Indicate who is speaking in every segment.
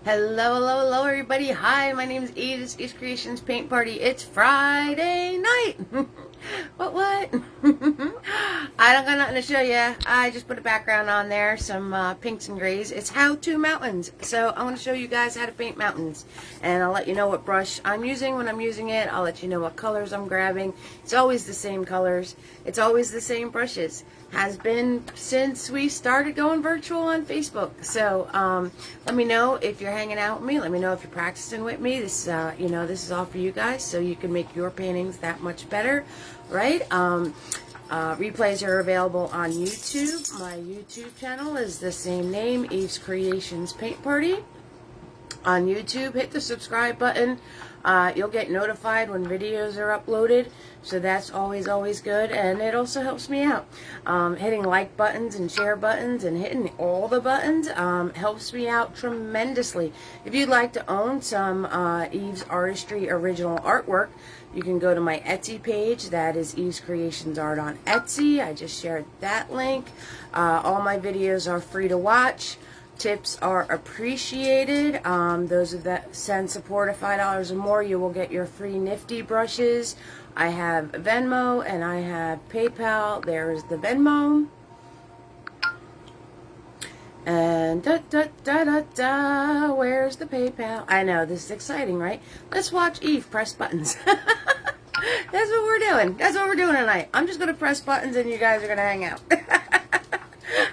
Speaker 1: Hello, hello, hello, everybody. Hi, my name is Eve. This is Eve's Creations Paint Party. It's Friday night. What? I don't got nothing to show you. I just put a background on there, some pinks and grays. It's How to Mountains. So I want to show you guys how to paint mountains. And I'll let you know what brush I'm using when I'm using it. I'll let you know what colors I'm grabbing. It's always the same colors. It's always the same brushes. Has been since we started going virtual on Facebook. So let me know if you're hanging out with me. Let me know if you're practicing with me. This this is all for you guys, so you can make your paintings that much better, right? Replays are available on YouTube. My YouTube channel is the same name, Eve's Creations Paint Party. On YouTube, hit the subscribe button. You'll get notified when videos are uploaded, so that's always good, and it also helps me out. Hitting like buttons and share buttons and hitting all the buttons helps me out tremendously. If you'd like to own some Eve's Artistry original artwork, you can go to my Etsy page. That is Eve's Creations Art on Etsy. I just shared that link. All my videos are free to watch. Tips are appreciated. Those that send support of $5 or more, you will get your free nifty brushes. I have Venmo and I have PayPal. There's the Venmo. And where's the PayPal? I know, this is exciting, right? Let's watch Eve press buttons. That's what we're doing. That's what we're doing tonight. I'm just going to press buttons and you guys are going to hang out.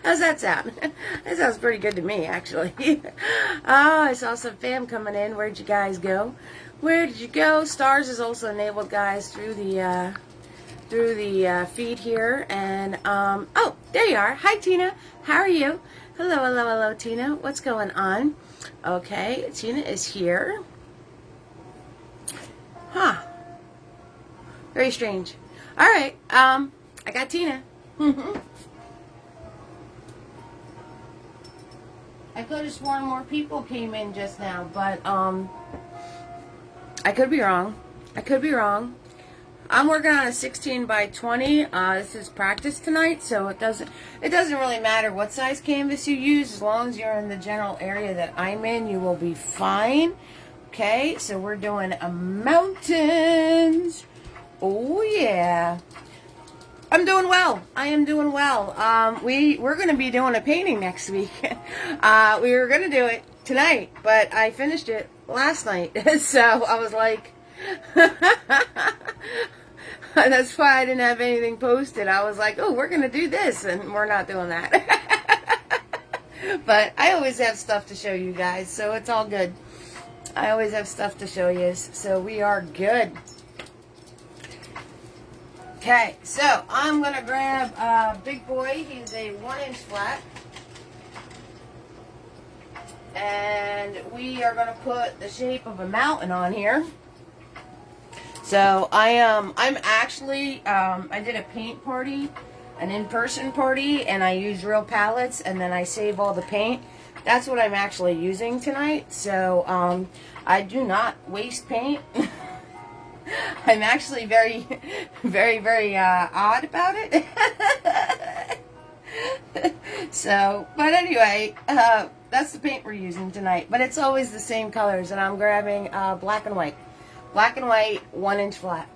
Speaker 1: How's that sound? That sounds pretty good to me, actually. I saw some fam coming in. Where'd you guys go? Where did you go? Stars is also enabled, guys, through the feed here. And oh, there you are. Hi, Tina. How are you? Hello, hello, hello, Tina. What's going on? Okay, Tina is here. Huh. Very strange. All right. I got Tina. I could have sworn more people came in just now, but I could be wrong. I could be wrong. I'm working on a 16 by 20. This is practice tonight, so it doesn't really matter what size canvas you use. As long as you're in the general area that I'm in, you will be fine. Okay, so we're doing a mountains. Oh yeah. I'm doing well. I am doing well. We're going to be doing a painting next week. We were going to do it tonight, but I finished it last night. So I was like, that's why I didn't have anything posted. I was like, oh, we're going to do this, and we're not doing that. But I always have stuff to show you guys, so it's all good. I always have stuff to show you, so we are good. Okay, so I'm going to grab Big Boy. He's a 1-inch flat. And we are going to put the shape of a mountain on here. So I'm actually, I did a paint party, an in-person party, and I used real palettes, and then I save all the paint. That's what I'm actually using tonight. So I do not waste paint. I'm actually very, very odd about it. So, but anyway, that's the paint we're using tonight. But it's always the same colors, and I'm grabbing black and white. Black and white, 1-inch flat.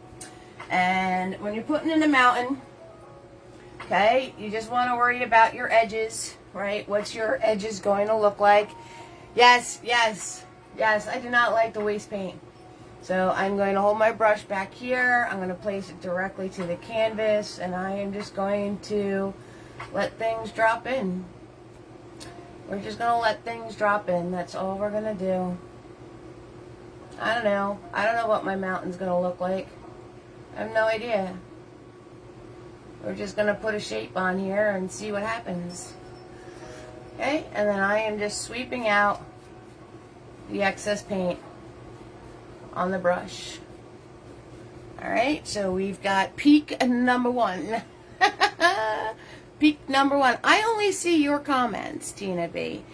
Speaker 1: And when you're putting in a mountain, okay, you just want to worry about your edges, right? What's your edges going to look like? Yes, I do not like to waste paint. So I'm going to hold my brush back here. I'm going to place it directly to the canvas, and I am just going to let things drop in. We're just going to let things drop in. That's all we're going to do. I don't know. I don't know what my mountain's going to look like. I have no idea. We're just going to put a shape on here and see what happens. Okay, and then I am just sweeping out the excess paint on the brush. Alright, so we've got peak number 1. Peak number 1. I only see your comments, Tina B.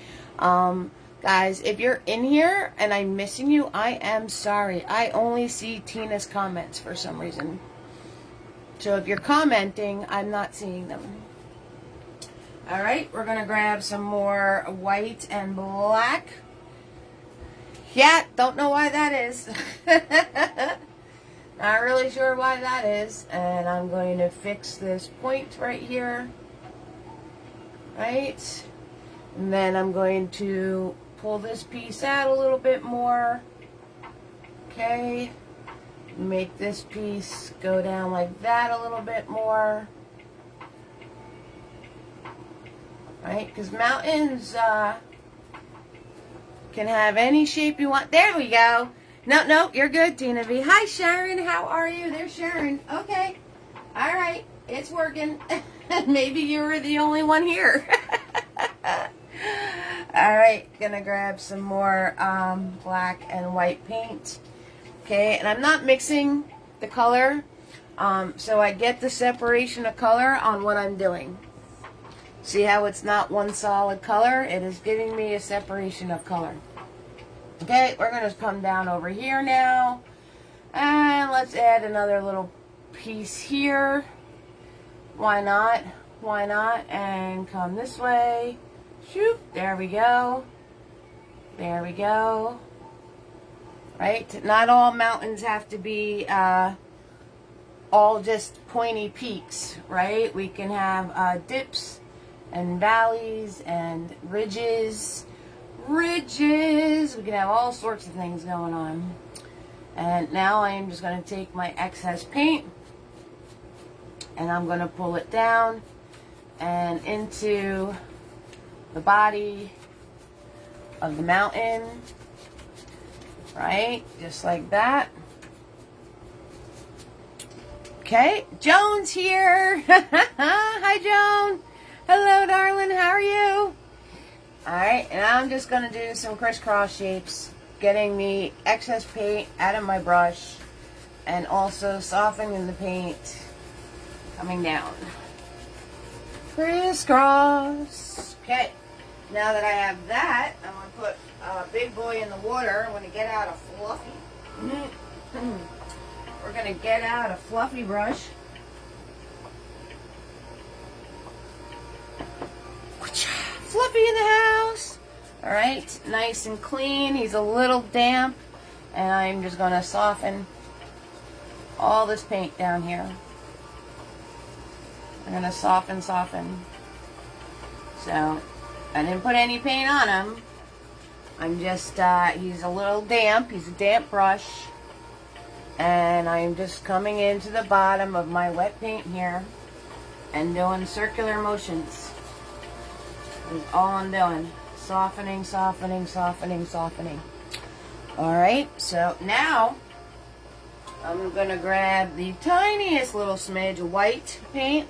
Speaker 1: Guys, if you're in here and I'm missing you, I am sorry. I only see Tina's comments for some reason. So if you're commenting, I'm not seeing them. Alright, we're going to grab some more white and black. Yeah, don't know why that is. Not really sure why that is. And I'm going to fix this point right here. Right? And then I'm going to pull this piece out a little bit more. Okay. Make this piece go down like that a little bit more. Right? Because mountains can have any shape you want. There we go. No, you're good, Tina V. Hi, Sharon. How are you? There's Sharon. Okay. All right. It's working. Maybe you were the only one here. All right. Gonna grab some more black and white paint. Okay. And I'm not mixing the color. So I get the separation of color on what I'm doing. See how it's not one solid color? It is giving me a separation of color. Okay, we're going to come down over here now. And let's add another little piece here. Why not? Why not? And come this way. Shoot, there we go. There we go. Right? Not all mountains have to be all just pointy peaks, right? We can have dips and valleys and ridges. We can have all sorts of things going on. And now I am just going to take my excess paint and I'm going to pull it down and into the body of the mountain, right? Just like that. Okay, Joan's here. Hi, Joan. Hello, darling. How are you? Alright, and I'm just going to do some crisscross shapes, getting the excess paint out of my brush, and also softening the paint coming down. Crisscross. Okay, now that I have that, I'm going to put Big Boy in the water. I'm going to get out a fluffy. We're going to get out a fluffy brush. Fluffy in the house. Alright, nice and clean. He's a little damp. And I'm just going to soften all this paint down here. I'm going to soften. So, I didn't put any paint on him. I'm just, he's a little damp. He's a damp brush. And I'm just coming into the bottom of my wet paint here and doing circular motions. Is all I'm doing. Softening. Alright, so now I'm going to grab the tiniest little smidge of white paint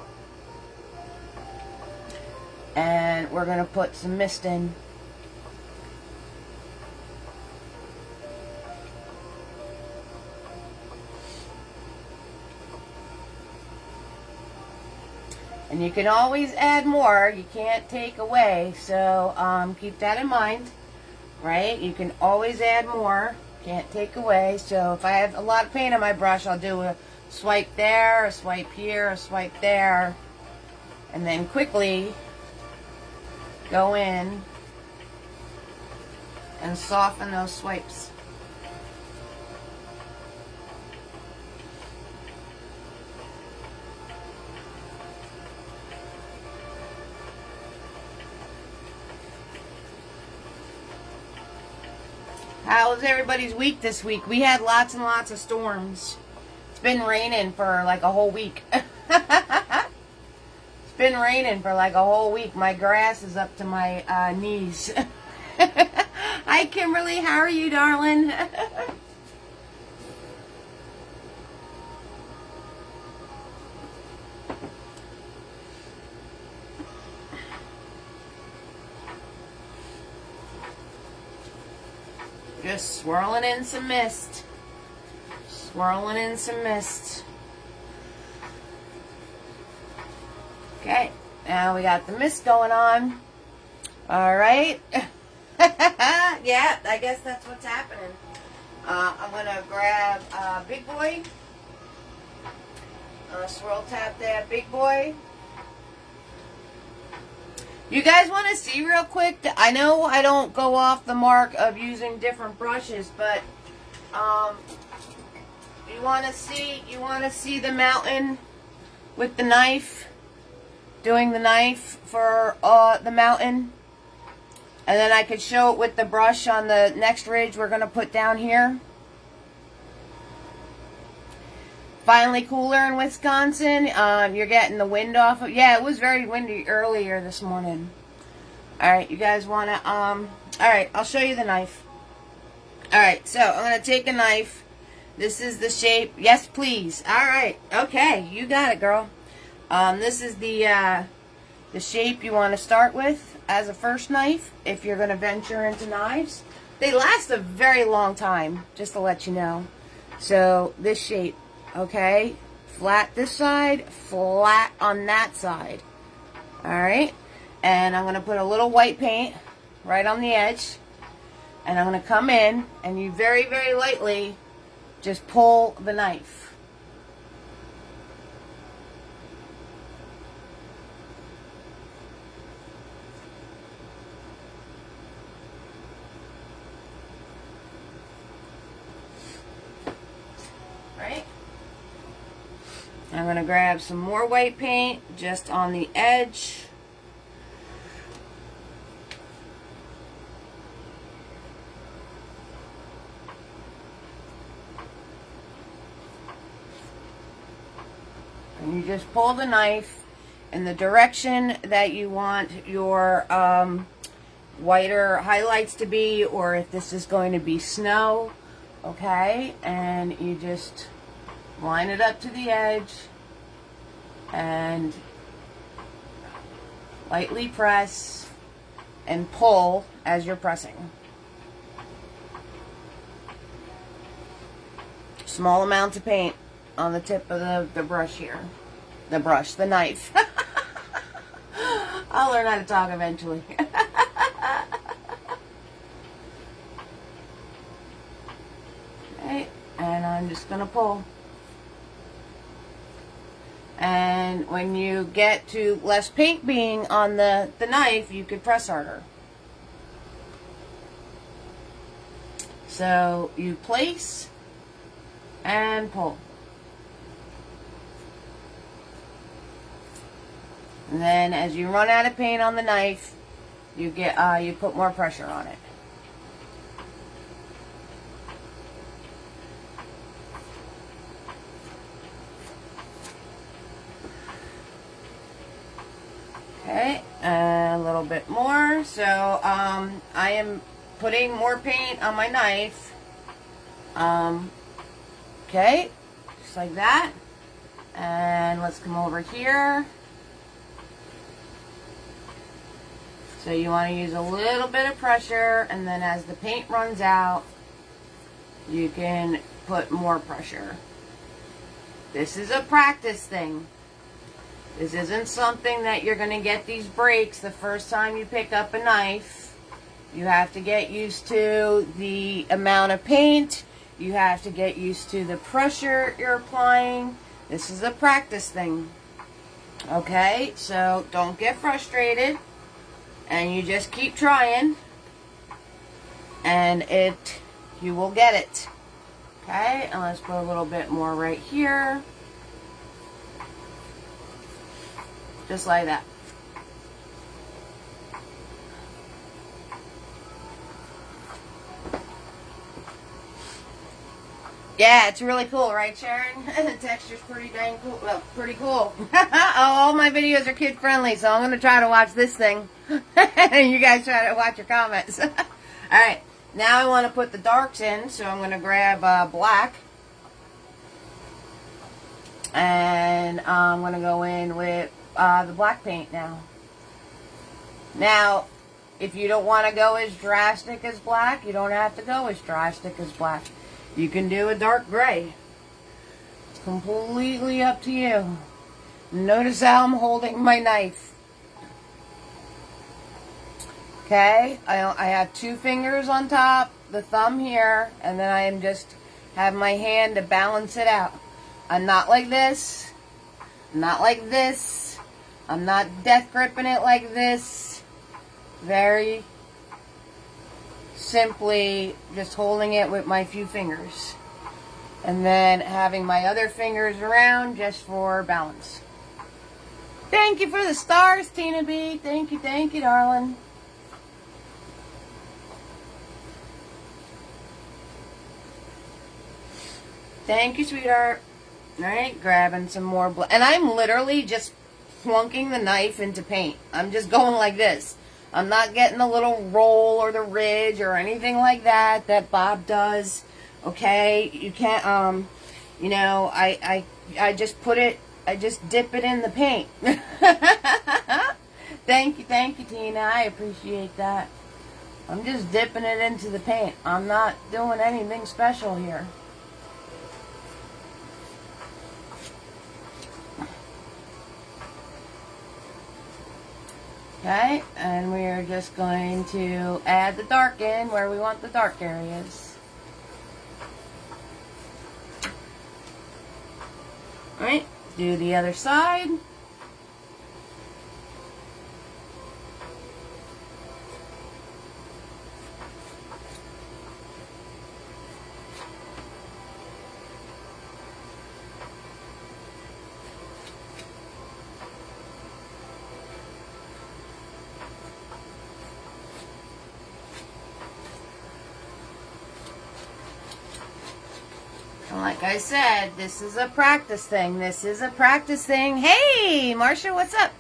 Speaker 1: and we're going to put some mist in. And you can always add more. You can't take away. So keep that in mind. Right? You can always add more. Can't take away. So if I have a lot of paint on my brush, I'll do a swipe there, a swipe here, a swipe there. And then quickly go in and soften those swipes. How was everybody's week this week? We had lots and lots of storms. It's been raining for like a whole week. It's been raining for like a whole week. My grass is up to my knees. Hi, Kimberly. How are you, darling? Just swirling in some mist. Swirling in some mist. Okay, now we got the mist going on. Alright. Yeah, I guess that's what's happening. I'm going to grab Big Boy. Swirl tap that Big Boy. You guys want to see real quick? I know I don't go off the mark of using different brushes, but you want to see the mountain with the knife, doing the knife for the mountain, and then I could show it with the brush on the next ridge we're going to put down here. Finally cooler in Wisconsin. You're getting the wind off of... Yeah, it was very windy earlier this morning. Alright, you guys want to... Alright, I'll show you the knife. Alright, so I'm going to take a knife. This is the shape. Yes, please. Alright, okay. You got it, girl. This is the shape you want to start with as a first knife if you're going to venture into knives. They last a very long time, just to let you know. So, this shape. Okay, flat this side, flat on that side. Alright, and I'm going to put a little white paint right on the edge. And I'm going to come in, and you very, very lightly just pull the knife. Right? I'm going to grab some more white paint just on the edge. And you just pull the knife in the direction that you want your whiter highlights to be, or if this is going to be snow, okay? And you just line it up to the edge and lightly press and pull as you're pressing. Small amounts of paint on the tip of the brush here. The knife. I'll learn how to talk eventually. Okay, and I'm just going to pull. And when you get to less paint being on the knife, you could press harder. So you place and pull. And then as you run out of paint on the knife, you put more pressure on it. Okay, a little bit more. So I am putting more paint on my knife. Okay, just like that. And let's come over here. So you want to use a little bit of pressure, and then as the paint runs out, you can put more pressure. This is a practice thing. This isn't something that you're going to get these breaks the first time you pick up a knife. You have to get used to the amount of paint. You have to get used to the pressure you're applying. This is a practice thing. Okay, so don't get frustrated. And you just keep trying. And you will get it. Okay, and let's put a little bit more right here. Just like that. Yeah, it's really cool, right, Sharon? The texture's pretty dang cool. Well, pretty cool. All my videos are kid friendly, so I'm gonna try to watch this thing. And you guys try to watch your comments. Alright, now I want to put the darks in, so I'm gonna grab black. And I'm gonna go in with the black paint now. Now, if you don't want to go as drastic as black, you don't have to go as drastic as black. You can do a dark gray. It's completely up to you. Notice how I'm holding my knife. Okay, I have two fingers on top, the thumb here, and then I am just have my hand to balance it out. I'm not like this. Not like this. I'm not death gripping it like this. very simply just holding it with my few fingers. And then having my other fingers around just for balance. Thank you for the stars, Tina B. Thank you, darling. Thank you, sweetheart. Alright, grabbing some more blood. And I'm literally just flunking the knife into paint. I'm just going like this. I'm not getting the little roll or the ridge or anything like that Bob does. Okay? You can't, you know, I just put it, I just dip it in the paint. Thank you, Tina. I appreciate that. I'm just dipping it into the paint. I'm not doing anything special here. Okay, and we're just going to add the dark in where we want the dark areas. Alright, do the other side. Like I said, this is a practice thing. Hey, Marcia, what's up?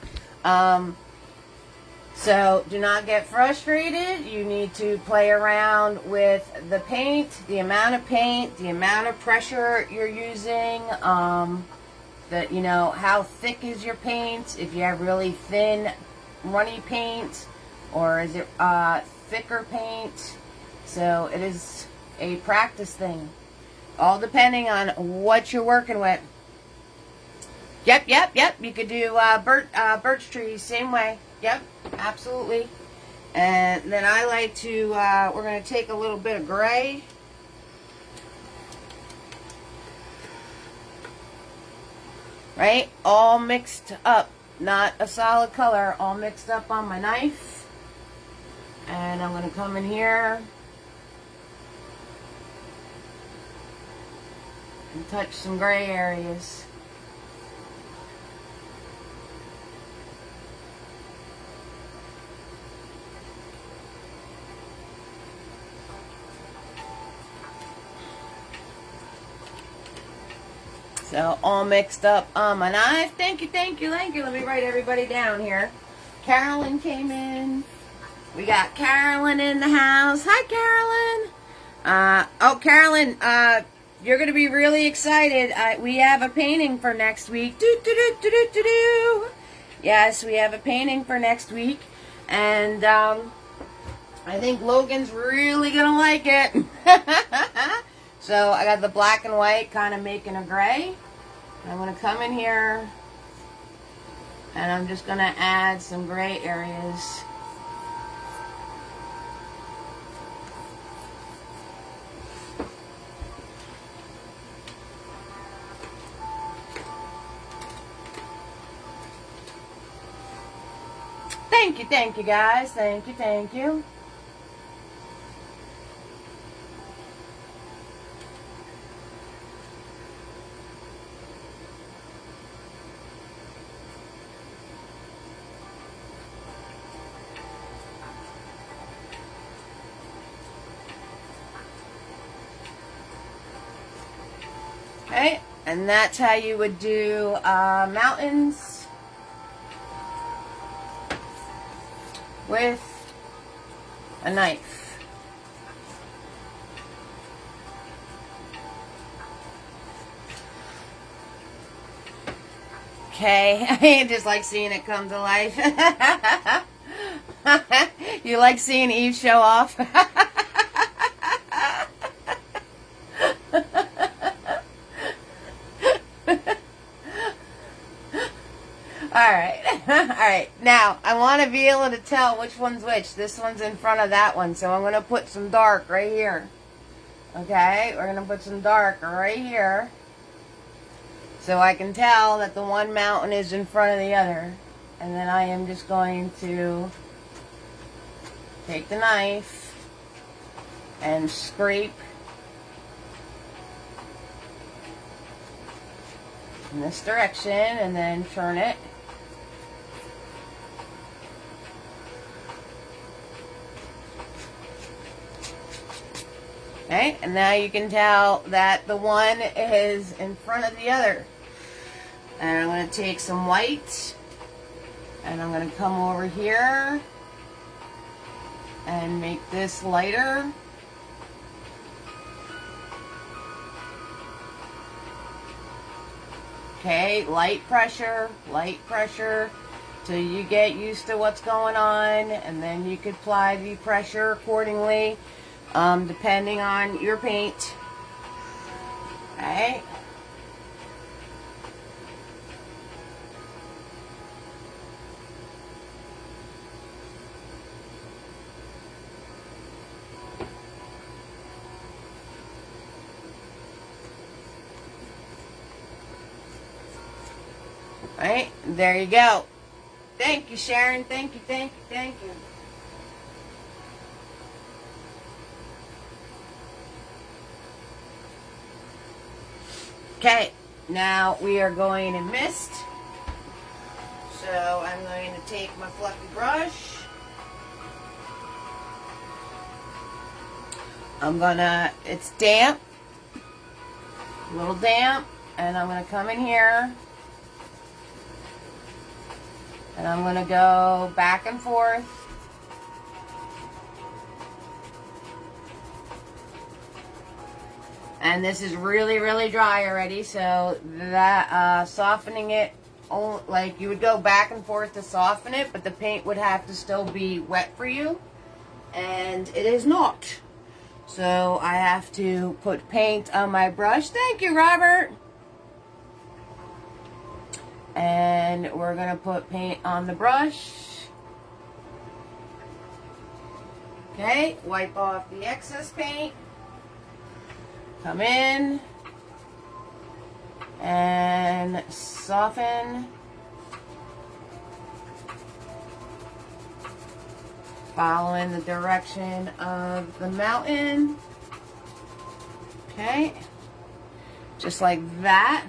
Speaker 1: So do not get frustrated. You need to play around with the paint, the amount of pressure you're using, you know, how thick is your paint, if you have really thin, runny paint, or is it thicker paint. So it is a practice thing. All depending on what you're working with. Yep. You could do birch trees, same way. Yep, absolutely. And then I like to, we're going to take a little bit of gray. Right? All mixed up. Not a solid color. All mixed up on my knife. And I'm going to come in here and touch some gray areas. So all mixed up on my knife. Thank you. Let me write everybody down here. Carolyn came in. We got Carolyn in the house. Hi, Carolyn. Oh, Carolyn, you're going to be really excited. We have a painting for next week. Yes, we have a painting for next week. And I think Logan's really going to like it. So I got the black and white kind of making a gray. I'm going to come in here and I'm just going to add some gray areas. Thank you guys. Thank you. Okay, and that's how you would do mountains with a knife. Okay, I just like seeing it come to life. You like seeing Eve show off? Alright, now I want to be able to tell which one's which. This one's in front of that one, so I'm going to put some dark right here. Okay, we're going to put some dark right here, so I can tell that the one mountain is in front of the other. And then I am just going to take the knife and scrape in this direction and then turn it. Okay, and now you can tell that the one is in front of the other. And I'm going to take some white and I'm going to come over here and make this lighter. Okay, light pressure till you get used to what's going on, and then you could apply the pressure accordingly, depending on your paint. Okay. Right, there you go. Thank you, Sharon. Thank you, thank you, thank you. Okay, now we are going in mist. So I'm going to take my fluffy brush. It's damp, a little damp, and I'm going to come in here. And I'm going to go back and forth. And this is really, really dry already, so that softening it, like you would go back and forth to soften it, but the paint would have to still be wet for you. And it is not. So I have to put paint on my brush. Thank you, Robert. And we're going to put paint on the brush. Okay, wipe off the excess paint. Come in and soften. Following the direction of the mountain. Okay, just like that.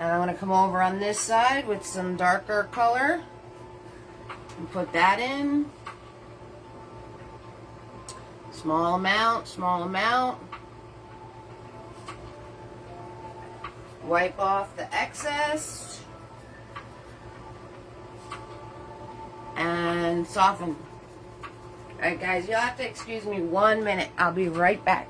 Speaker 1: And I'm going to come over on this side with some darker color and put that in. Small amount, small amount. Wipe off the excess. And soften. Alright guys, you'll have to excuse me 1 minute. I'll be right back.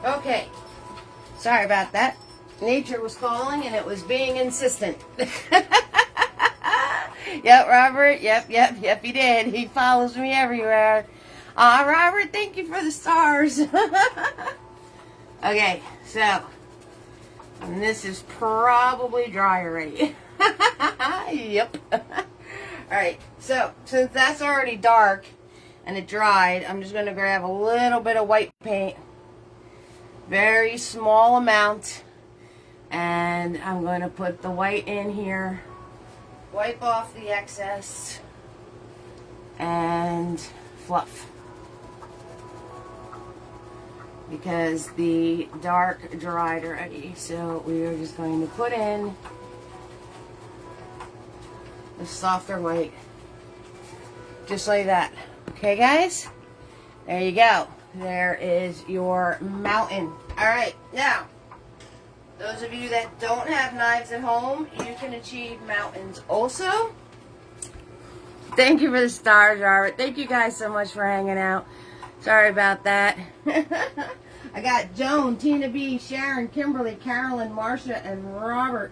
Speaker 1: Okay. Sorry about that. Nature was calling and it was being insistent. Yep, Robert. Yep, he did. He follows me everywhere. Robert, thank you for the stars. Okay, so, and this is probably dry already. Yep. Alright, so, since that's already dark and it dried, I'm just going to grab a little bit of white paint. Very small amount. And I'm going to put the white in here. Wipe off the excess. And fluff. Because the dark dried already. So we are just going to put in the softer white. Just like that. Okay, guys? There you go. There is your mountain. Alright, now, those of you that don't have knives at home, you can achieve mountains also. Thank you for the stars, Robert. Thank you guys so much for hanging out. Sorry about that. I got Joan, Tina B, Sharon, Kimberly, Carolyn, Marcia, and Robert.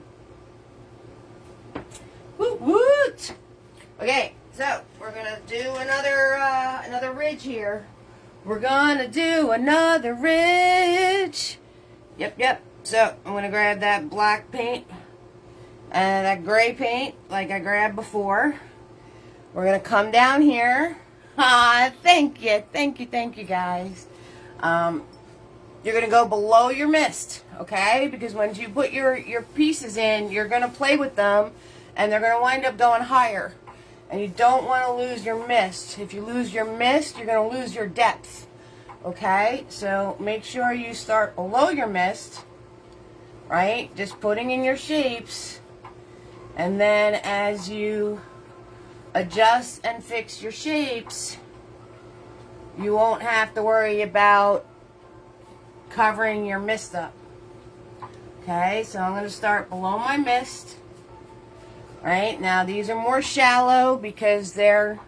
Speaker 1: Woot woot! Okay, so we're gonna do another ridge here. We're gonna do another ridge. Yep. So I'm gonna grab that black paint and that gray paint like I grabbed before. We're gonna come down here. Thank you guys. You're gonna go below your mist, okay? Because once you put your pieces in, you're gonna play with them, and they're gonna wind up going higher. And you don't want to lose your mist. If you lose your mist, you're gonna lose your depth, okay? So make sure you start below your mist, right? Just putting in your shapes, and then as you adjust and fix your shapes, you won't have to worry about covering your mist up. Okay, so I'm going to start below my mist. Right, now these are more shallow because they're,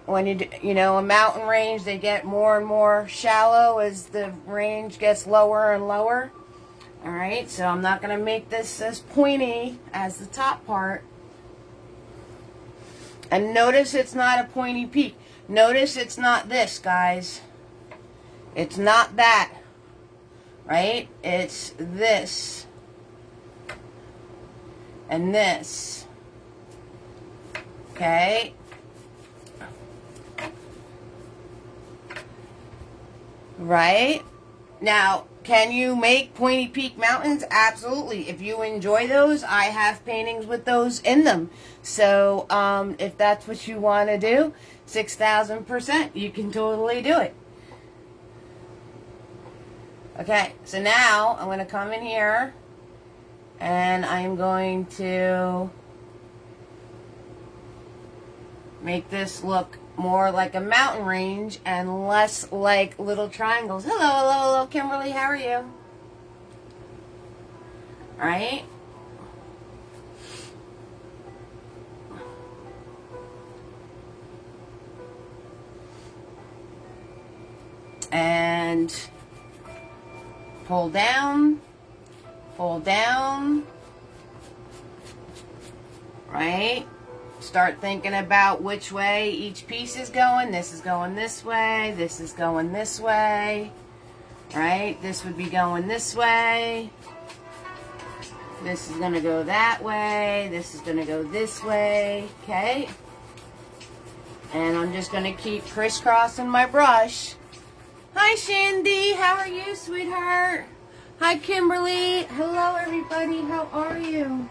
Speaker 1: when you know, a mountain range, they get more and more shallow as the range gets lower and lower. Alright, so I'm not going to make this as pointy as the top part. And notice it's not a pointy peak. Notice it's not this, guys. It's not that. Right? It's this. And this. Okay? Right? Now, can you make pointy peak mountains? Absolutely. If you enjoy those, I have paintings with those in them. So, if that's what you want to do, 6,000%, you can totally do it. Okay, so now I'm going to come in here and I'm going to make this look more like a mountain range and less like little triangles. Hello, Kimberly, how are you? Alright? And pull down, right? Start thinking about which way each piece is going. This is going this way, this is going this way, right? This would be going this way. This is going to go that way, this is going to go this way, okay? And I'm just going to keep crisscrossing my brush. Hi, Shandy. How are you, sweetheart? Hi, Kimberly. Hello, everybody. How are you?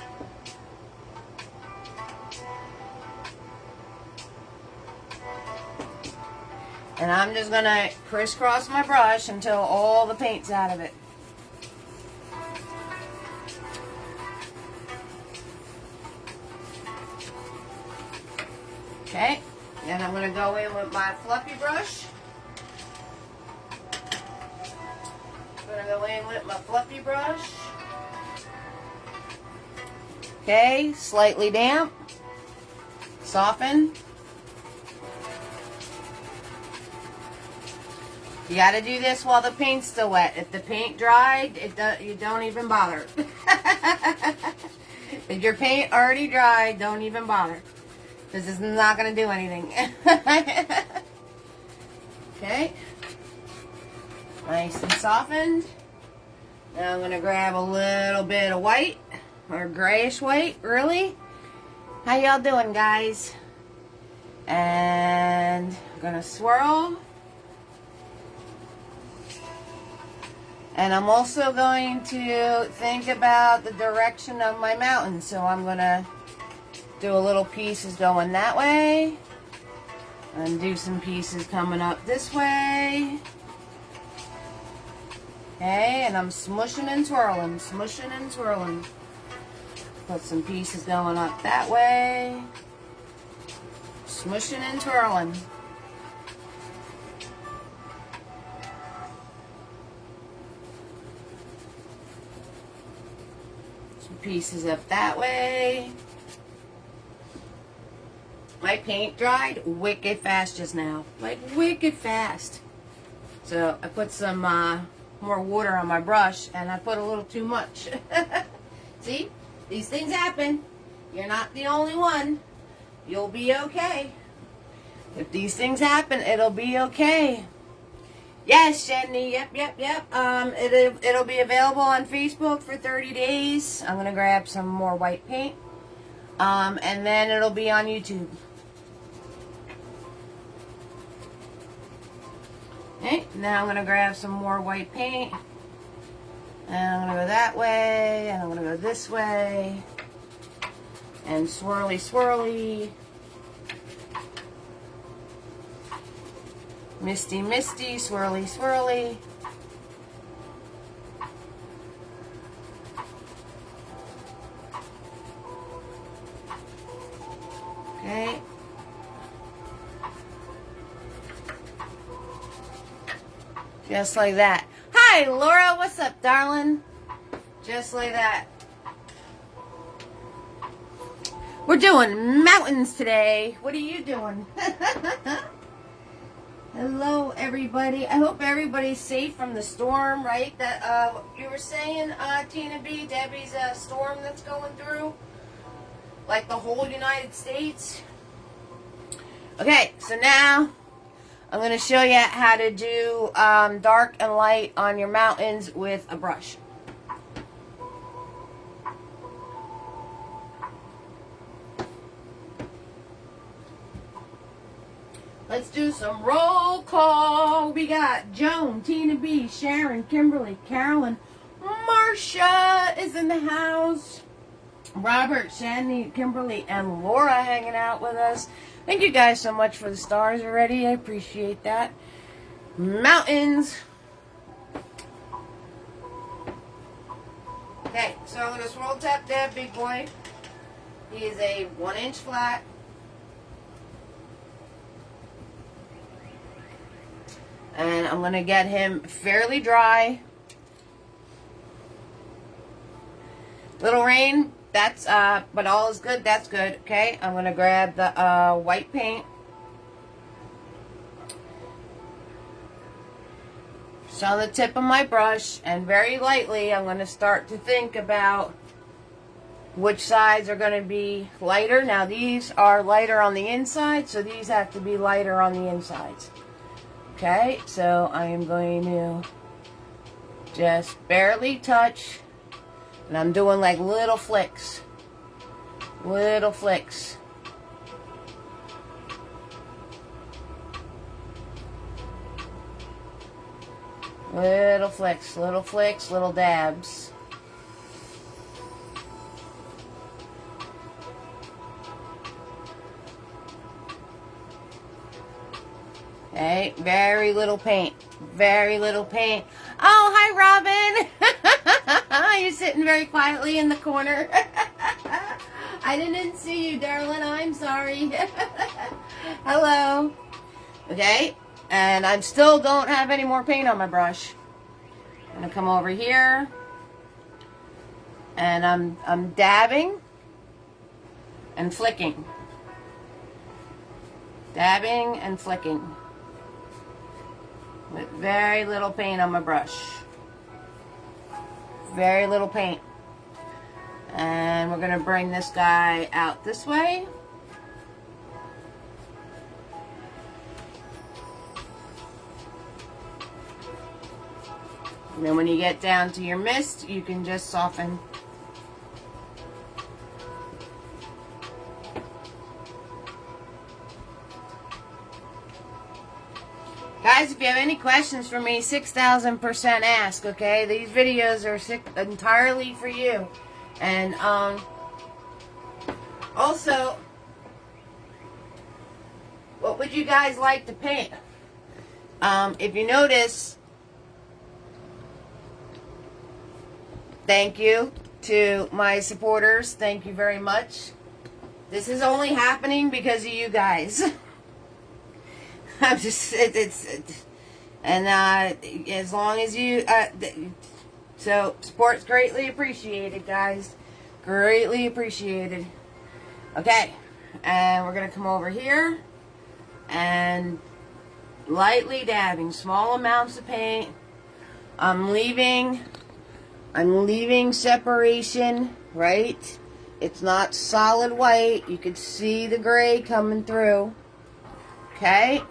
Speaker 1: And I'm just going to crisscross my brush until all the paint's out of it. Okay. Then I'm going to go in with my fluffy brush. I'm going to go in with my fluffy brush. Okay, slightly damp. Soften. You got to do this while the paint's still wet. If the paint dried, you don't even bother. If your paint already dried, don't even bother. This is not going to do anything. Okay. Nice and softened. Now I'm going to grab a little bit of white, or grayish white, really. How y'all doing, guys? And I'm going to swirl. And I'm also going to think about the direction of my mountain. So I'm going to do a little pieces going that way. And do some pieces coming up this way. Okay, and I'm smushing and twirling, smushing and twirling. Put some pieces going up that way. Smushing and twirling. Pieces up that way. My paint dried wicked fast just now, like wicked fast. So I put some more water on my brush, and I put a little too much. See, these things happen. You're not the only one. You'll be okay. If these things happen, it'll be okay. Yes, Jenny. Yep. It'll be available on Facebook for 30 days. I'm gonna grab some more white paint, and then it'll be on YouTube. Okay. Now I'm gonna grab some more white paint, and I'm gonna go that way, and I'm gonna go this way, and swirly, swirly. Misty, misty, swirly, swirly. Okay. Just like that. Hi, Laura. What's up, darling? Just like that. We're doing mountains today. What are you doing? Hello, everybody. I hope everybody's safe from the storm, right? That you were saying, Tina B, Debbie's storm that's going through, like the whole United States. Okay, so now I'm going to show you how to do dark and light on your mountains with a brush. Let's do some roll call. We got Joan, Tina B, Sharon, Kimberly, Carolyn, Marsha is in the house. Robert, Shandy, Kimberly, and Laura hanging out with us. Thank you guys so much for the stars already. I appreciate that. Mountains. Okay, so I'm going to swirl tap that big boy. He is a 1-inch flat. And I'm going to get him fairly dry. Little rain, that's, but all is good, that's good, okay? I'm going to grab the white paint. Just on the tip of my brush, and very lightly, I'm going to start to think about which sides are going to be lighter. Now, these are lighter on the inside, so these have to be lighter on the insides. Okay, so I am going to just barely touch, and I'm doing like little flicks. Little flicks. Little flicks, little flicks, little dabs. Okay, very little paint. Very little paint. Oh, hi, Robin. You're sitting very quietly in the corner. I didn't see you, darling. I'm sorry. Hello. Okay, and I still don't have any more paint on my brush. I'm going to come over here. And I'm dabbing and flicking. Dabbing and flicking. with very little paint on my brush. Very little paint. And we're going to bring this guy out this way. And then when you get down to your mist, you can just soften. Guys, if you have any questions for me, 6,000% ask, okay? These videos are entirely for you. And, also, what would you guys like to paint? If you notice, thank you to my supporters. Thank you very much. This is only happening because of you guys. I'm just, and as long as you, so support's greatly appreciated, guys. Greatly appreciated. Okay, and we're gonna come over here and lightly dabbing small amounts of paint. I'm leaving separation, right? It's not solid white. You could see the gray coming through. Okay.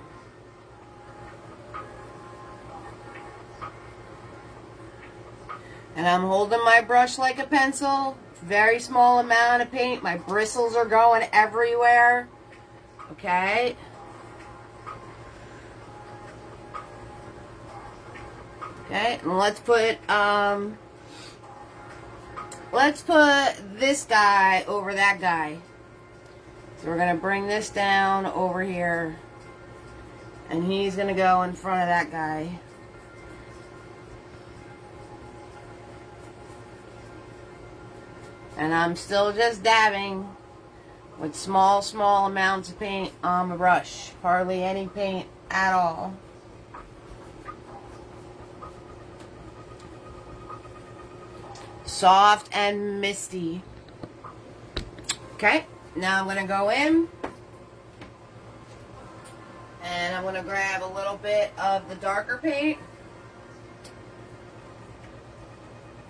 Speaker 1: And I'm holding my brush like a pencil. Very small amount of paint. My bristles are going everywhere. Okay. Okay, and let's put this guy over that guy. So we're gonna bring this down over here. And he's gonna go in front of that guy. And I'm still just dabbing with small amounts of paint on my brush. Hardly any paint at all. Soft and misty. Okay, now I'm going to go in. And I'm going to grab a little bit of the darker paint.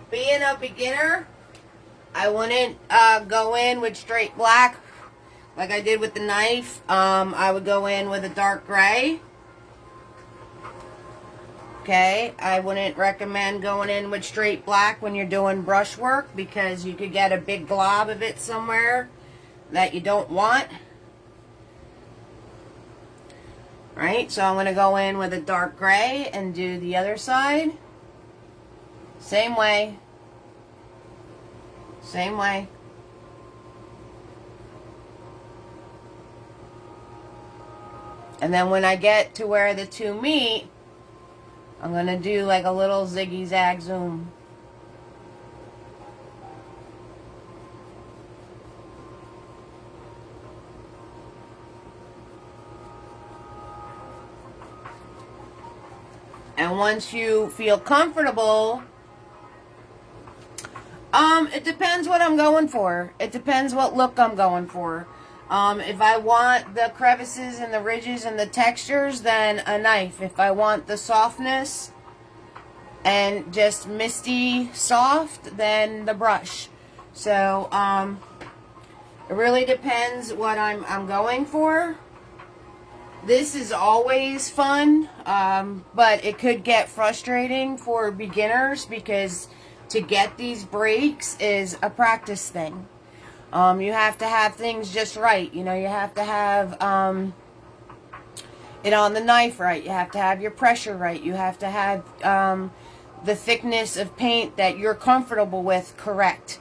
Speaker 1: Being a beginner, I wouldn't go in with straight black like I did with the knife. I would go in with a dark gray. Okay, I wouldn't recommend going in with straight black when you're doing brush work because you could get a big glob of it somewhere that you don't want. Right, so I'm going to go in with a dark gray and do the other side. Same way. Same way. And then when I get to where the two meet, I'm going to do like a little ziggy-zag zoom. And once you feel comfortable, it depends what I'm going for. It depends what look I'm going for. If I want the crevices and the ridges and the textures, then a knife. If I want the softness and just misty soft, then the brush. So, it really depends what I'm going for. This is always fun, but it could get frustrating for beginners because to get these breaks is a practice thing. You have to have things just right. You know, you have to have it on the knife right. You have to have your pressure right. You have to have the thickness of paint that you're comfortable with correct.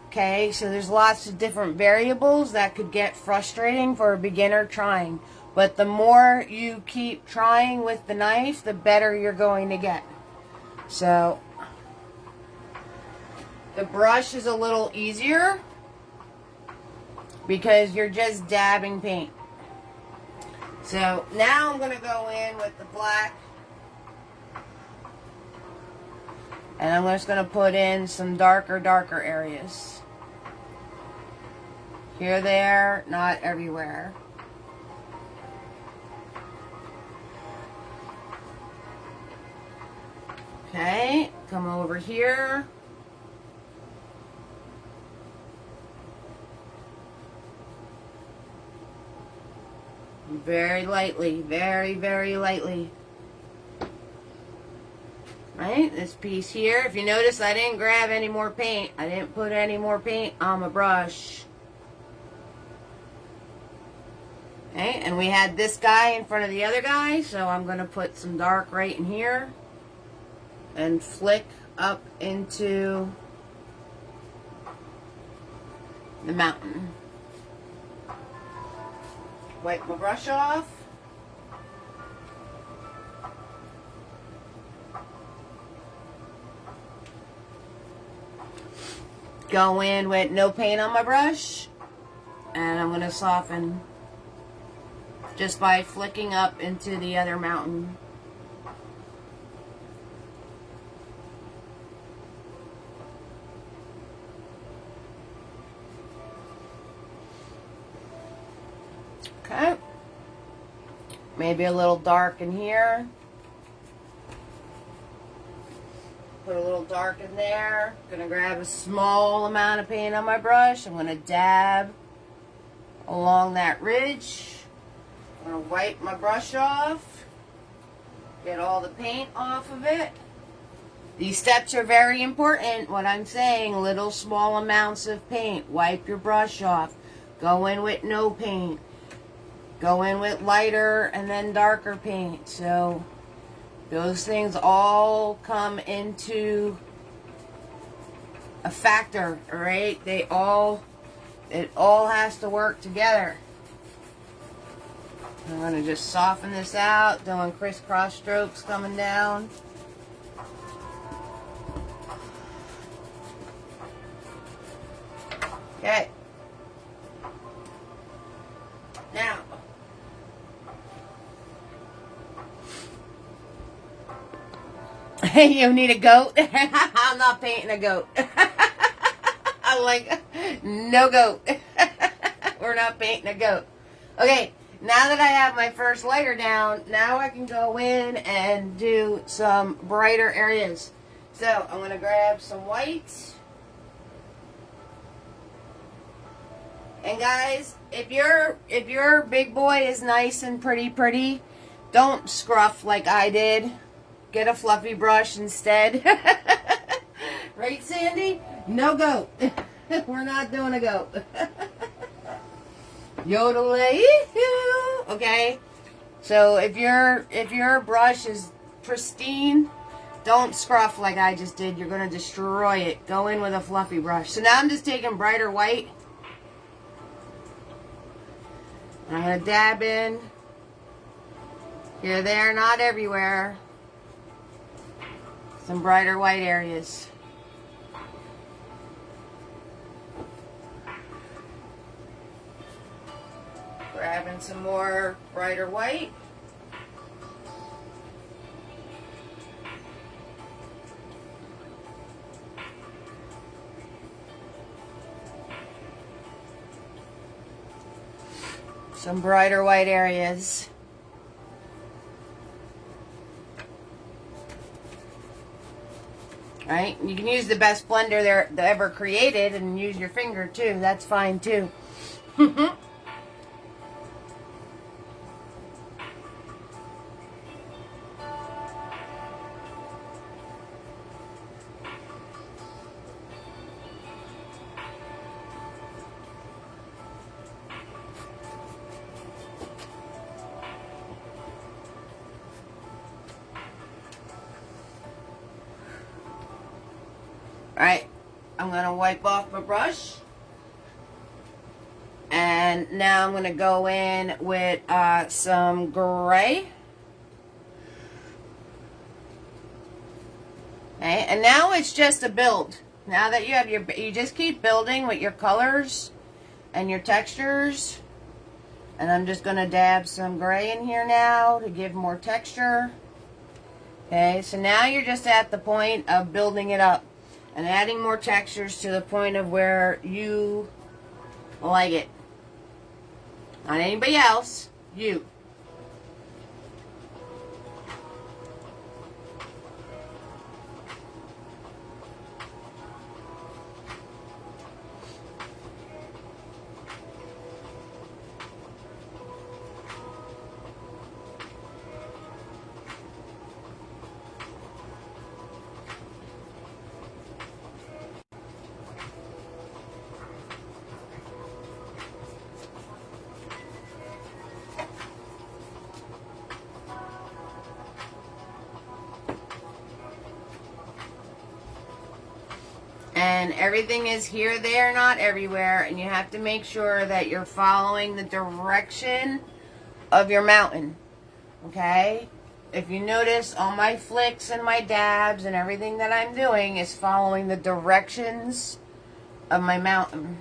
Speaker 1: Okay, so there's lots of different variables that could get frustrating for a beginner trying. But the more you keep trying with the knife, the better you're going to get. So the brush is a little easier because you're just dabbing paint. So now I'm going to go in with the black. And I'm just going to put in some darker areas. Here, there, not everywhere. Okay, come over here. Very lightly, very, very lightly. Right, this piece here. If you notice, I didn't grab any more paint. I didn't put any more paint on my brush. Okay, and we had this guy in front of the other guy, so I'm going to put some dark right in here and flick up into the mountain. Wipe my brush off. Go in with no paint on my brush, and I'm going to soften just by flicking up into the other mountain. Okay. Maybe a little dark in here. Put a little dark in there. Gonna grab a small amount of paint on my brush. I'm gonna dab along that ridge. I'm gonna wipe my brush off. Get all the paint off of it. These steps are very important. What I'm saying, little small amounts of paint. Wipe your brush off. Go in with no paint. Go in with lighter and then darker paint. So those things all come into a factor, all right? It all has to work together. I'm going to just soften this out, doing crisscross strokes coming down. Okay. Now, you need a goat? I'm not painting a goat. I'm like, no goat. We're not painting a goat. Okay, now that I have my first layer down, now I can go in and do some brighter areas. So I'm going to grab some white. And guys, if your big boy is nice and pretty, don't scruff like I did. Get a fluffy brush instead. Right, Sandy? No goat. We're not doing a goat. Yodelay. Okay? So if your brush is pristine, don't scruff like I just did. You're going to destroy it. Go in with a fluffy brush. So now I'm just taking brighter white. I'm going to dab in. Here, there, not everywhere. Some brighter white areas. Grabbing some more brighter white. Some brighter white areas. Right? You can use the best blender there ever created and use your finger too. That's fine too. Alright, I'm going to wipe off my brush. And now I'm going to go in with some gray. Okay, and now it's just a build. Now that you have you just keep building with your colors and your textures. And I'm just going to dab some gray in here now to give more texture. Okay, so now you're just at the point of building it up and adding more textures to the point of where you like it. Not anybody else, you. Again, everything is here, there, not everywhere, and you have to make sure that you're following the direction of your mountain, okay? If you notice, all my flicks and my dabs and everything that I'm doing is following the directions of my mountain.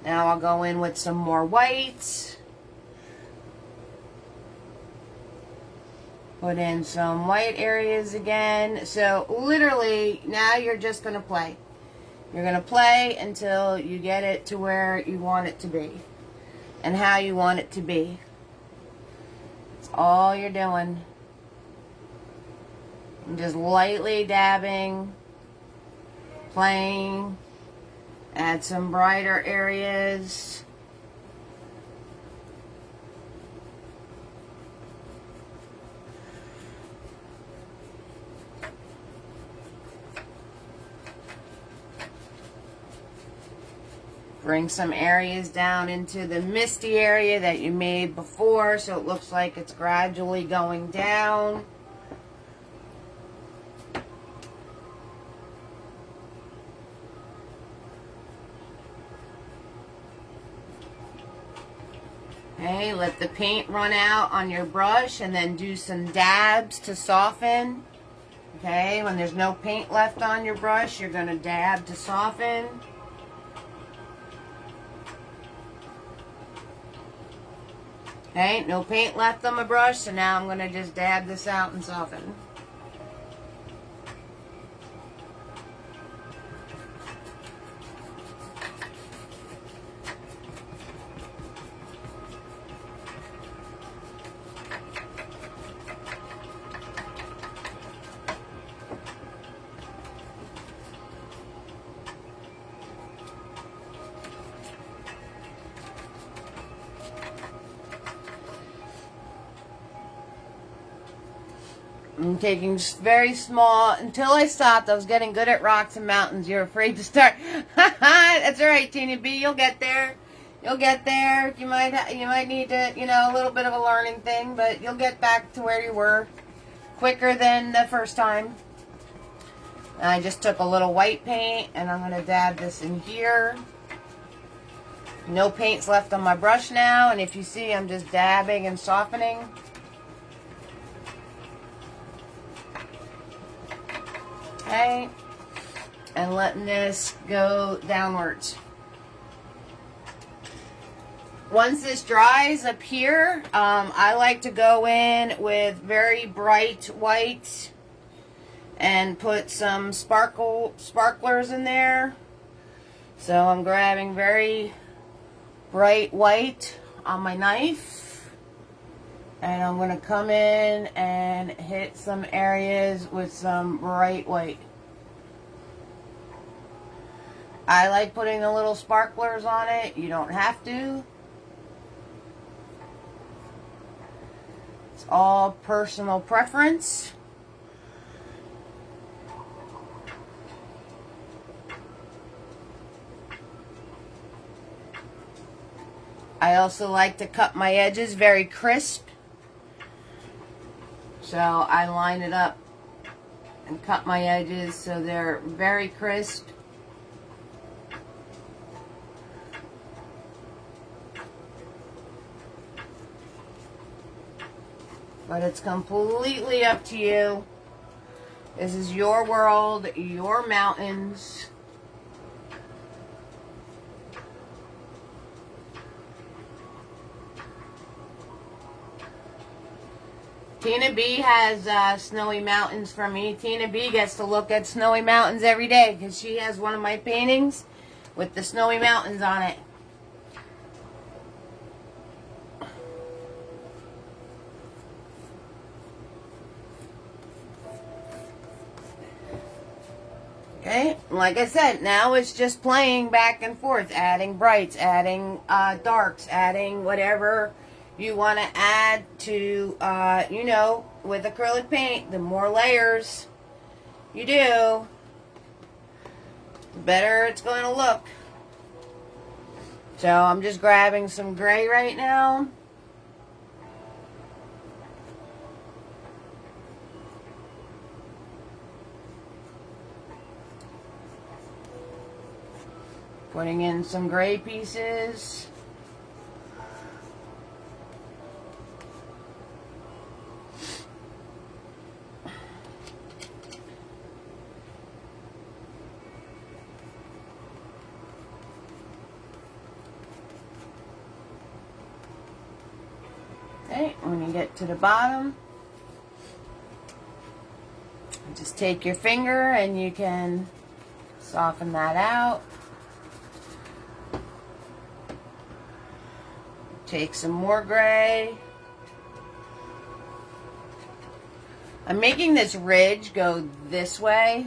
Speaker 1: Now I'll go in with some more white. Put in some white areas again. So literally, now you're just going to play. You're going to play until you get it to where you want it to be. And how you want it to be. That's all you're doing. I'm just lightly dabbing. Playing. Add some brighter areas. Bring some areas down into the misty area that you made before, so it looks like it's gradually going down. Okay, let the paint run out on your brush and then do some dabs to soften. Okay, when there's no paint left on your brush, you're going to dab to soften. Okay, no paint left on my brush, so now I'm going to just dab this out and soften. I'm taking just very small, until I stopped. I was getting good at rocks and mountains. You're afraid to start. That's all right, Tina B. You'll get there. You'll get there. You might need to, a little bit of a learning thing, but you'll get back to where you were quicker than the first time. And I just took a little white paint, and I'm going to dab this in here. No paint's left on my brush now, and if you see, I'm just dabbing and softening. Okay, and letting this go downwards. Once this dries up here, I like to go in with very bright white and put some sparklers in there. So I'm grabbing very bright white on my knife, and I'm going to come in and hit some areas with some bright white. I like putting the little sparklers on it. You don't have to. It's all personal preference. I also like to cut my edges very crisp. So I line it up and cut my edges so they're very crisp. But it's completely up to you. This is your world, your mountains. Tina B has snowy mountains for me. Tina B gets to look at snowy mountains every day because she has one of my paintings with the snowy mountains on it. Okay, like I said, now it's just playing back and forth, adding brights, adding darks, adding whatever you want to add to, with acrylic paint. The more layers you do, the better it's going to look. So I'm just grabbing some gray right now. Putting in some gray pieces. Okay, when you get to the bottom, just take your finger and you can soften that out. Take some more gray. I'm making this ridge go this way,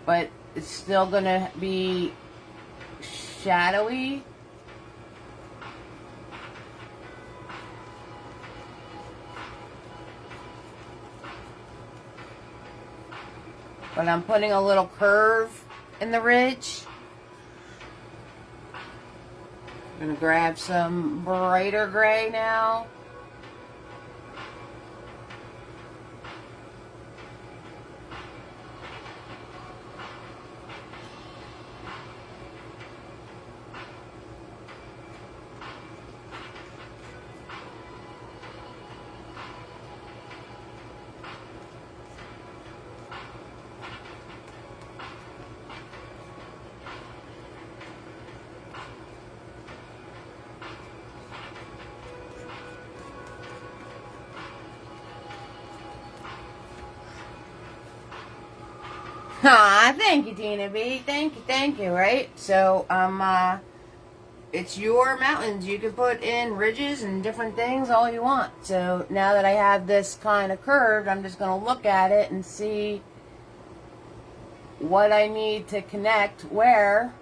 Speaker 1: but it's still gonna be shadowy. But I'm putting a little curve in the ridge. I'm going to grab some brighter gray now. Aw, thank you, Tina B. Thank you, right? So, it's your mountains. You can put in ridges and different things all you want. So, now that I have this kind of curved, I'm just going to look at it and see what I need to connect where.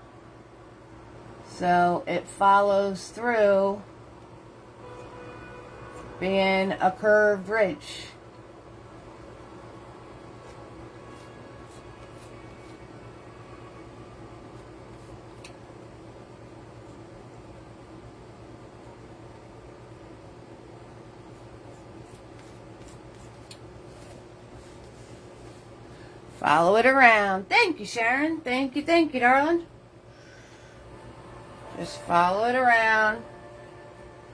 Speaker 1: So, it follows through being a curved ridge. Follow it around. Thank you, Sharon. Thank you, darling. Just follow it around.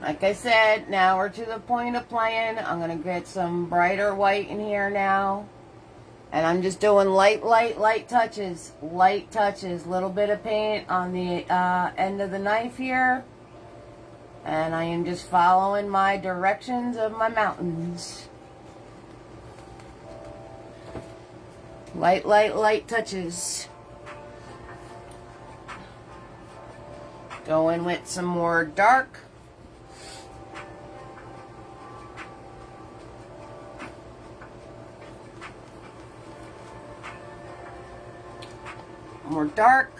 Speaker 1: Like I said, now we're to the point of playing. I'm going to get some brighter white in here now. And I'm just doing light touches. Light touches. Little bit of paint on the end of the knife here. And I am just following my directions of my mountains. Light touches. Go in with some more dark. More dark.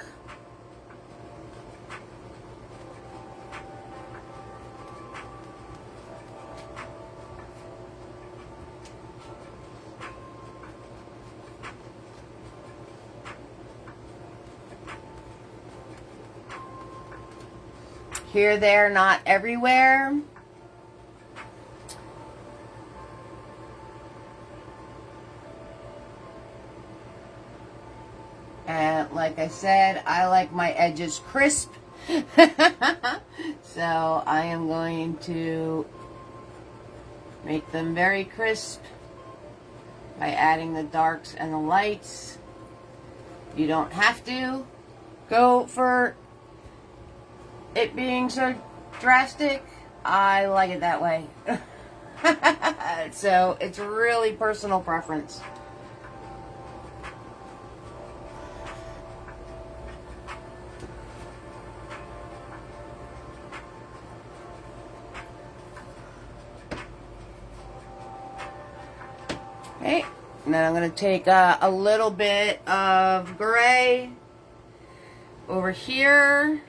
Speaker 1: Here, there, not everywhere. And like I said, I like my edges crisp. So I am going to make them very crisp by adding the darks and the lights. You don't have to go for it being so drastic. I like it that way. So it's really personal preference. Okay, and then I'm going to take a little bit of gray over here.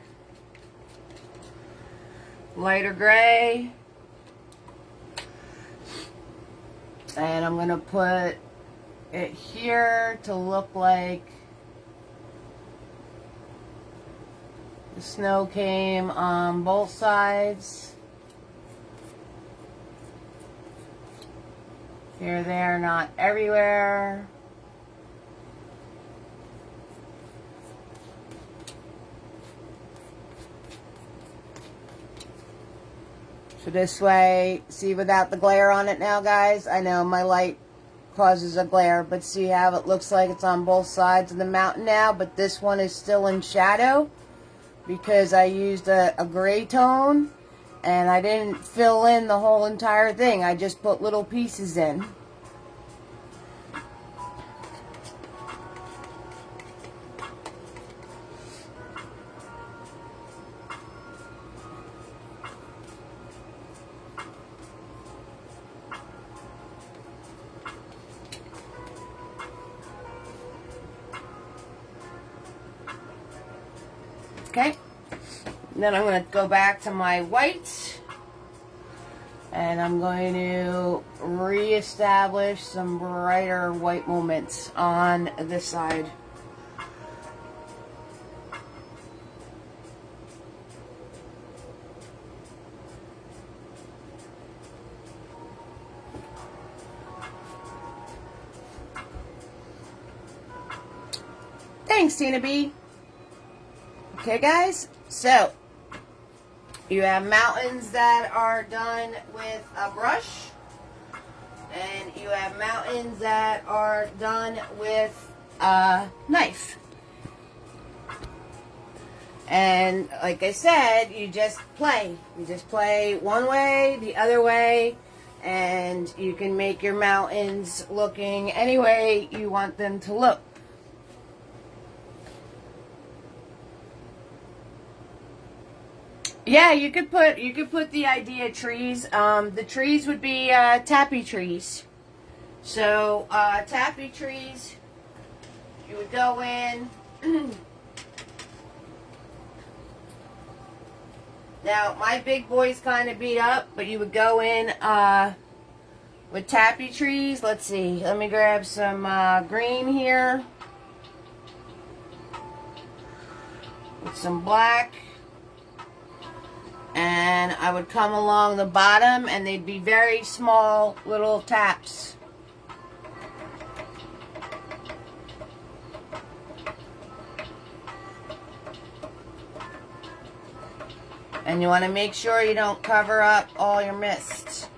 Speaker 1: Lighter gray, and I'm going to put it here to look like the snow came on both sides. Here, there, not everywhere. So this way, see without the glare on it now, guys? I know my light causes a glare, but see how it looks like it's on both sides of the mountain now, but this one is still in shadow because I used a gray tone and I didn't fill in the whole entire thing. I just put little pieces in. Okay, then I'm going to go back to my white and I'm going to reestablish some brighter white moments on this side. Thanks, Tina B. Okay, guys, so you have mountains that are done with a brush, and you have mountains that are done with a knife. And like I said, you just play. You just play one way, the other way, and you can make your mountains looking any way you want them to look. Yeah, you could put the idea trees. The trees would be tappy trees. So tappy trees, you would go in. Now my big boy's kind of beat up, but you would go in with tappy trees. Let's see. Let me grab some green here with some black. And I would come along the bottom and they'd be very small little taps. And you want to make sure you don't cover up all your mist.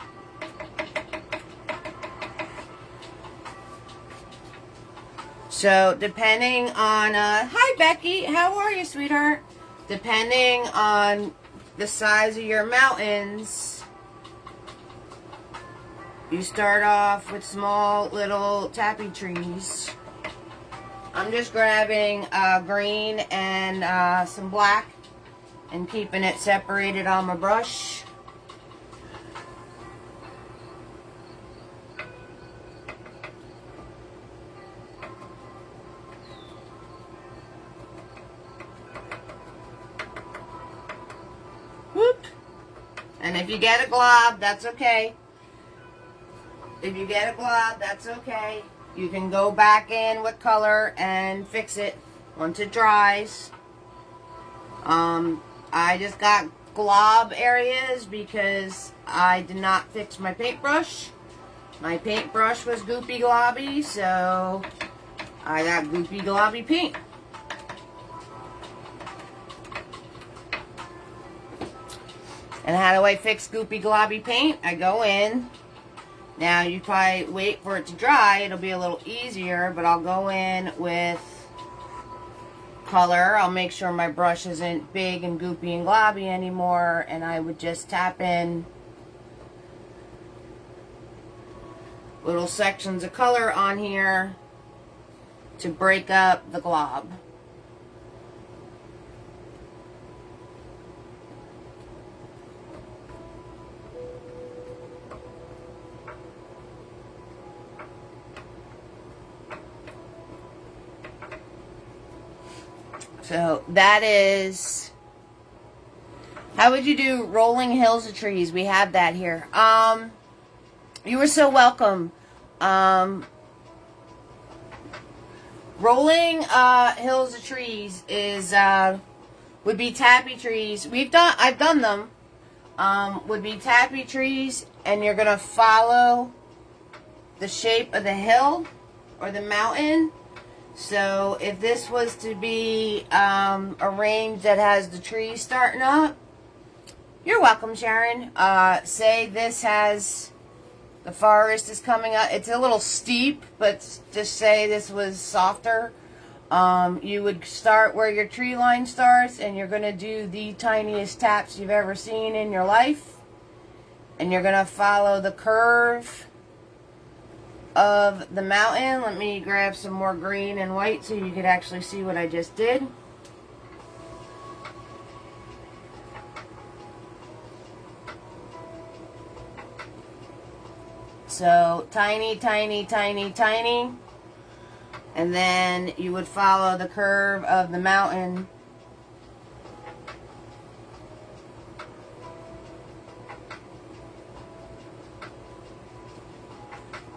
Speaker 1: So depending on, hi Becky, how are you, sweetheart? Depending on the size of your mountains, you start off with small little tappy trees. I'm just grabbing green and some black and keeping it separated on my brush. And if you get a glob, that's okay. If you get a glob, that's okay. You can go back in with color and fix it once it dries. I just got glob areas because I did not fix my paintbrush. My paintbrush was goopy globby, so I got goopy globby paint. And how do I fix goopy globby paint? I go in. Now you probably wait for it to dry. It'll be a little easier, but I'll go in with color. I'll make sure my brush isn't big and goopy and globby anymore, and I would just tap in little sections of color on here to break up the glob. So that is, how would you do rolling hills of trees? We have that here. You were so welcome. Rolling hills of trees is would be tappy trees. I've done them. Would be tappy trees, and you're gonna follow the shape of the hill or the mountain. So if this was to be a range that has the trees starting up, You're welcome, Sharon. Say this has, the forest is coming up. It's a little steep, but just say this was softer. You would start where your tree line starts, and you're going to do the tiniest taps you've ever seen in your life. And you're going to follow the curve of the mountain. Let me grab some more green and white so you could actually see what I just did. So tiny, tiny, tiny, tiny. And then you would follow the curve of the mountain.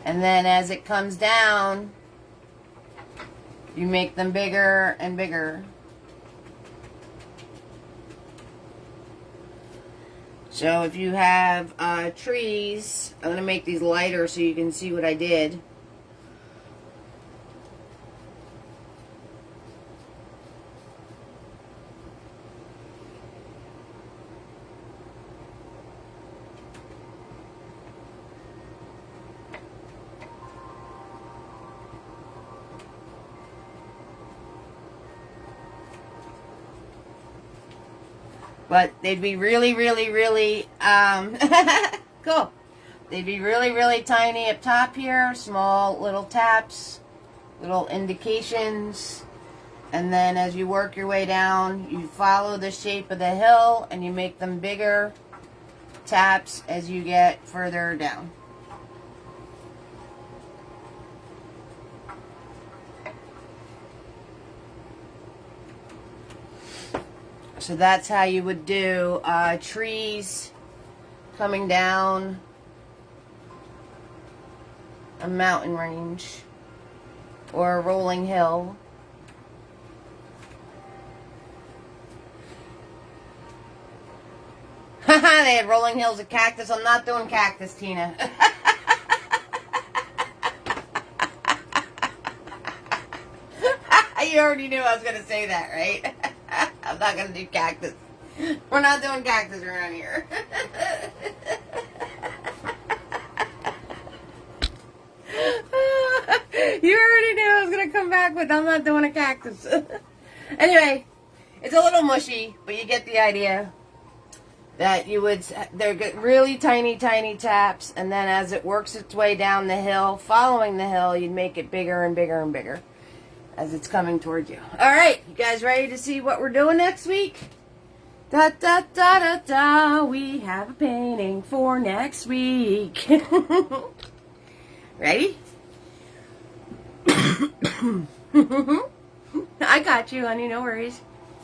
Speaker 1: And then as it comes down, you make them bigger and bigger. So if you have trees, I'm going to make these lighter so you can see what I did. But they'd be really, really, really, cool. They'd be really, really tiny up top here. Small little taps, little indications. And then as you work your way down, you follow the shape of the hill and you make them bigger taps as you get further down. So that's how you would do trees coming down a mountain range or a rolling hill. Haha, they had rolling hills of cactus. I'm not doing cactus, Tina. You already knew I was going to say that, right? I'm not going to do cactus. We're not doing cactus around here. You already knew I was going to come back with I'm not doing a cactus. Anyway, it's a little mushy, but you get the idea. That you would, they're really tiny, tiny taps, and then as it works its way down the hill, following the hill, you'd make it bigger and bigger and bigger as it's coming towards you. All right, you guys ready to see what we're doing next week? Da da da da da. We have a painting for next week. Ready? I got you, honey. No worries.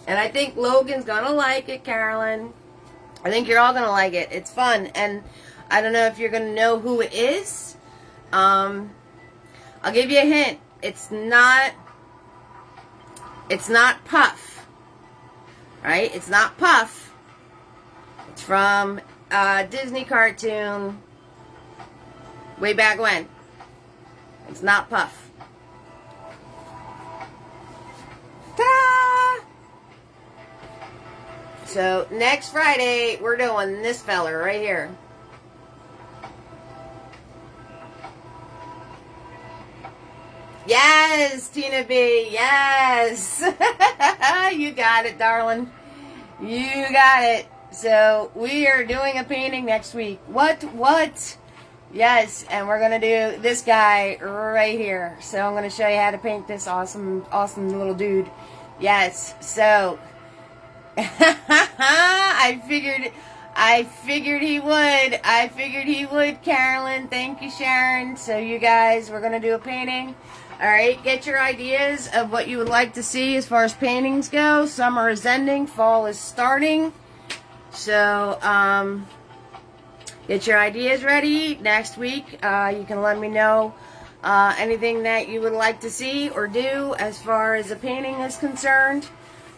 Speaker 1: And I think Logan's gonna like it, Carolyn. I think you're all going to like it. It's fun. And I don't know if you're going to know who it is. I'll give you a hint. It's not Puff. Right? It's not Puff. It's from a Disney cartoon way back when. It's not Puff. Ta-da! So, next Friday, we're doing this fella right here. Yes, Tina B. Yes. You got it, darling. You got it. So, we are doing a painting next week. What? Yes, and we're going to do this guy right here. So, I'm going to show you how to paint this awesome little dude. Yes, so... I figured he would, Carolyn. Thank you, Sharon. So you guys, we're going to do a painting. All right, get your ideas of what you would like to see as far as paintings go. Summer is ending, fall is starting. So, get your ideas ready. Next week, you can let me know anything that you would like to see or do as far as the painting is concerned.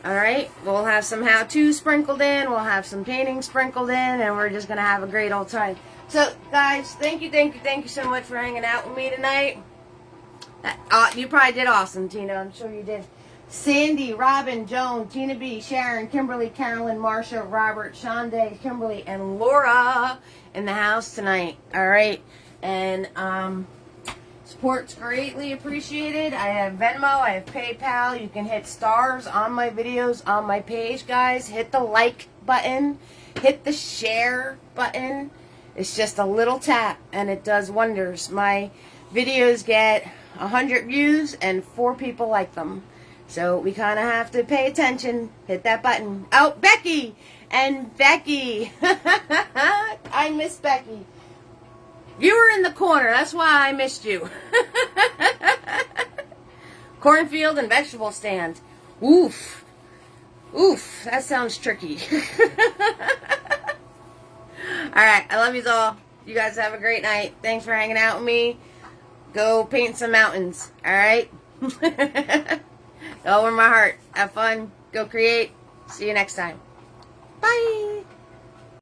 Speaker 1: Alright, we'll have some how-to sprinkled in, we'll have some painting sprinkled in, and we're just going to have a great old time. So, guys, thank you so much for hanging out with me tonight. You probably did awesome, Tina. I'm sure you did. Sandy, Robin, Joan, Tina B, Sharon, Kimberly, Carolyn, Marsha, Robert, Shonda, Kimberly, and Laura in the house tonight. All right. And support's greatly appreciated. I have Venmo, I have PayPal. You can hit stars on my videos on my page, guys. Hit the like button. Hit the share button. It's just a little tap and it does wonders. My videos get 100 views and 4 people like them. So we kind of have to pay attention. Hit that button. Oh, Becky! And Becky. I miss Becky. You were in the corner. That's why I missed you. Cornfield and vegetable stand. Oof. Oof. That sounds tricky. Alright. I love you all. You guys have a great night. Thanks for hanging out with me. Go paint some mountains. Alright? Go over my heart. Have fun. Go create. See you next time. Bye.